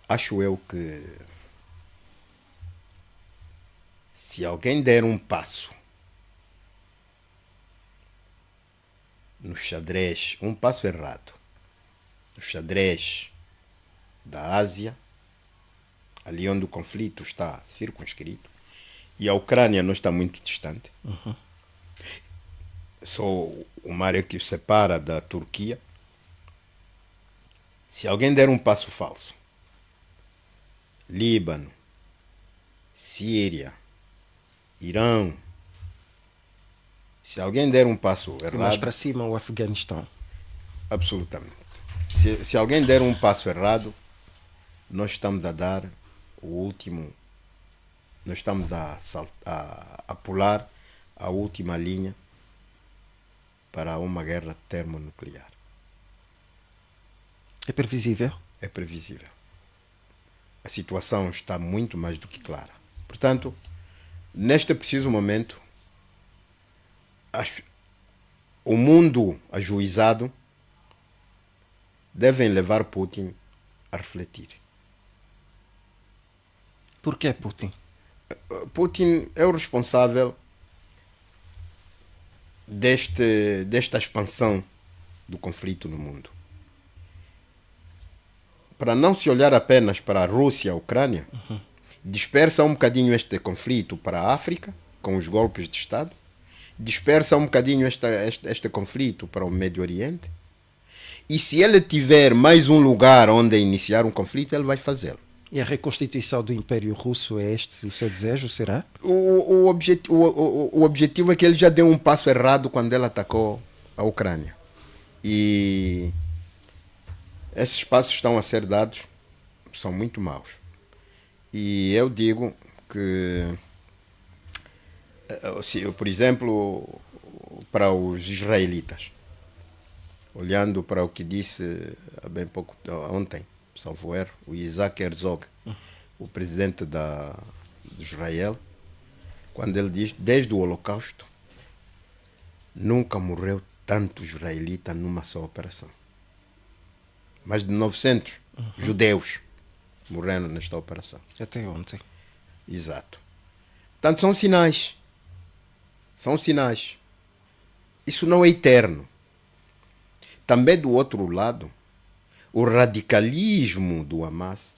acho eu que se alguém der um passo no xadrez, um passo errado, no xadrez da Ásia, ali onde o conflito está circunscrito, e a Ucrânia não está muito distante, só o mar é que o separa da Turquia. Se alguém der um passo falso, Líbano, Síria, Irão, se alguém der um passo errado... Mais para cima, o Afeganistão. Absolutamente. Se alguém der um passo errado, nós estamos a dar o último... Nós estamos a pular a última linha para uma guerra termonuclear. É previsível? É previsível. A situação está muito mais do que clara. Portanto, neste preciso momento, o mundo ajuizado devem levar Putin a refletir. Por que Putin? Putin é o responsável desta expansão do conflito no mundo. Para não se olhar apenas para a Rússia e a Ucrânia, dispersa um bocadinho este conflito para a África, com os golpes de Estado, dispersa um bocadinho este conflito para o Médio Oriente, e se ele tiver mais um lugar onde iniciar um conflito, ele vai fazê-lo. E a reconstituição do Império Russo é este o seu desejo, será? O objetivo é que ele já deu um passo errado quando ele atacou a Ucrânia. E esses passos estão a ser dados, são muito maus. E eu digo que, por exemplo, para os israelitas, olhando para o que disse há bem pouco ontem, salvo erro, o Isaac Herzog, o presidente de Israel, quando ele diz, desde o Holocausto, nunca morreu tanto israelita numa só operação. Mais de 900 judeus morreram nesta operação. Até ontem. Exato. Portanto, são sinais. São sinais. Isso não é eterno. Também do outro lado, o radicalismo do Hamas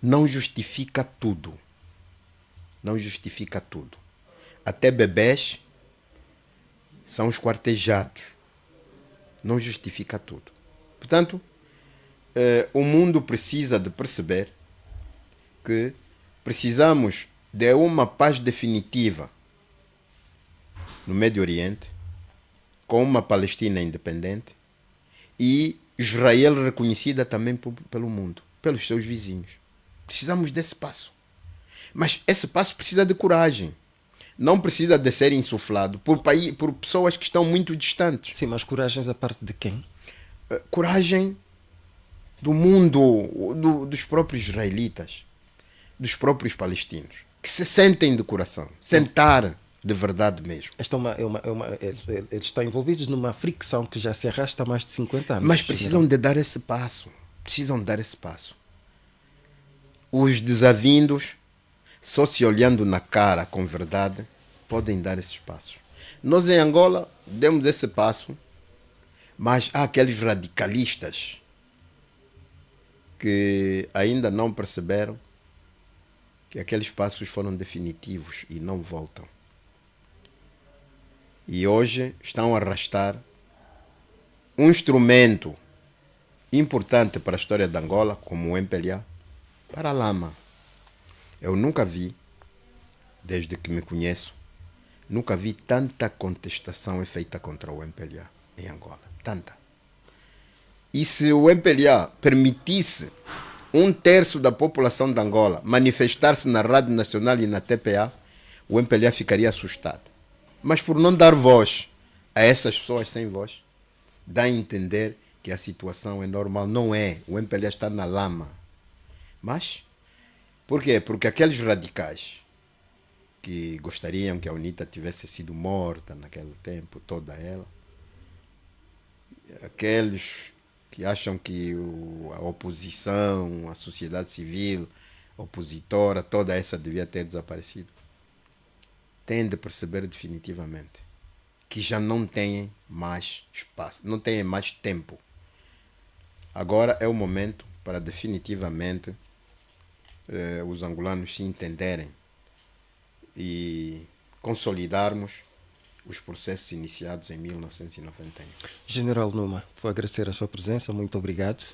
não justifica tudo. Não justifica tudo. Até bebés são esquartejados. Não justifica tudo. Portanto, o mundo precisa de perceber que precisamos de uma paz definitiva no Médio Oriente, com uma Palestina independente e Israel reconhecida também pelo mundo, pelos seus vizinhos. Precisamos desse passo. Mas esse passo precisa de coragem. Não precisa de ser insuflado por pessoas que estão muito distantes. Sim, mas coragem da parte de quem? Coragem do mundo, dos próprios israelitas, dos próprios palestinos, que se sentem de coração, sentar de verdade mesmo. Eles estão envolvidos numa fricção que já se arrasta há mais de 50 anos. Mas precisam de dar esse passo. Precisam dar esse passo. Os desavindos, só se olhando na cara com verdade, podem dar esses passos. Nós em Angola demos esse passo, mas há aqueles radicalistas que ainda não perceberam que aqueles passos foram definitivos e não voltam. E hoje estão a arrastar um instrumento importante para a história de Angola, como o MPLA, para a lama. Eu nunca vi, desde que me conheço, nunca vi tanta contestação feita contra o MPLA em Angola. Tanta. E se o MPLA permitisse 1/3 da população de Angola manifestar-se na Rádio Nacional e na TPA, o MPLA ficaria assustado. Mas por não dar voz a essas pessoas sem voz, dá a entender que a situação é normal. Não é. O MPLA está na lama. Mas, por quê? Porque aqueles radicais que gostariam que a UNITA tivesse sido morta naquele tempo, toda ela, aqueles que acham que a oposição, a sociedade civil opositora, toda essa devia ter desaparecido, têm de perceber definitivamente que já não têm mais espaço, não têm mais tempo. Agora é o momento para definitivamente os angolanos se entenderem e consolidarmos os processos iniciados em 1991. General Numa, vou agradecer a sua presença, muito obrigado.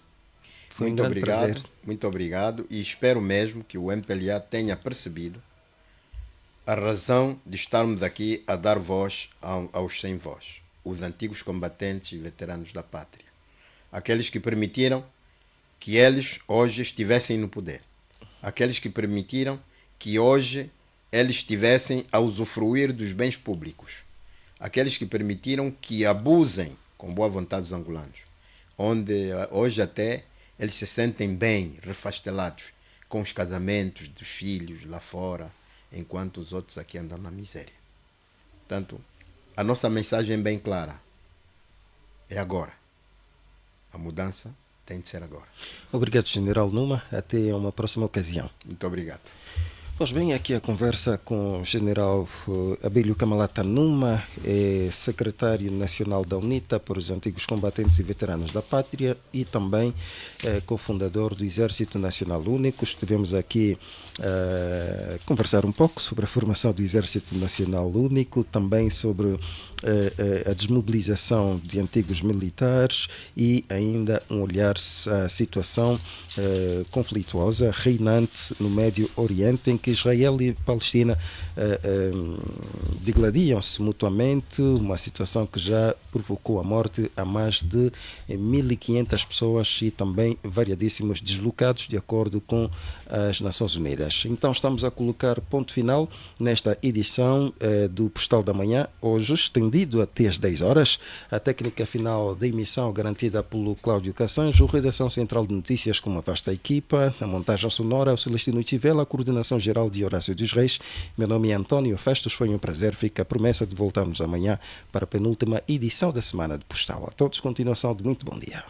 Foi Muito um grande obrigado, prazer. muito obrigado, e espero mesmo que o MPLA tenha percebido a razão de estarmos aqui a dar voz aos sem voz, os antigos combatentes e veteranos da pátria, aqueles que permitiram que eles hoje estivessem no poder, aqueles que permitiram que hoje eles estivessem a usufruir dos bens públicos, aqueles que permitiram que abusem com boa vontade dos angolanos, onde hoje até eles se sentem bem, refastelados, com os casamentos dos filhos lá fora, enquanto os outros aqui andam na miséria. Portanto, a nossa mensagem é bem clara. É agora. A mudança tem de ser agora. Obrigado, General Numa. Até uma próxima ocasião. Muito obrigado. Pois bem, aqui a conversa com o General Abílio Camalata Numa, secretário nacional da UNITA para os antigos combatentes e veteranos da pátria e também cofundador do Exército Nacional Único. Estivemos aqui a conversar um pouco sobre a formação do Exército Nacional Único, também sobre a desmobilização de antigos militares e ainda um olhar à situação conflituosa reinante no Médio Oriente, em que Israel e Palestina digladiam-se mutuamente, uma situação que já provocou a morte a mais de 1.500 pessoas e também variadíssimos deslocados, de acordo com as Nações Unidas. Então estamos a colocar ponto final nesta edição do Postal da Manhã, hoje estendido até às 10 horas. A técnica final da emissão garantida pelo Cláudio Cassanjo, redação central de notícias com uma vasta equipa, a montagem sonora, o Celestino Tivela, a coordenação geral de Horácio dos Reis. Meu nome é António Festos, foi um prazer, fica a promessa de voltarmos amanhã para a penúltima edição da semana de Postal. A todos, continuação de muito bom dia.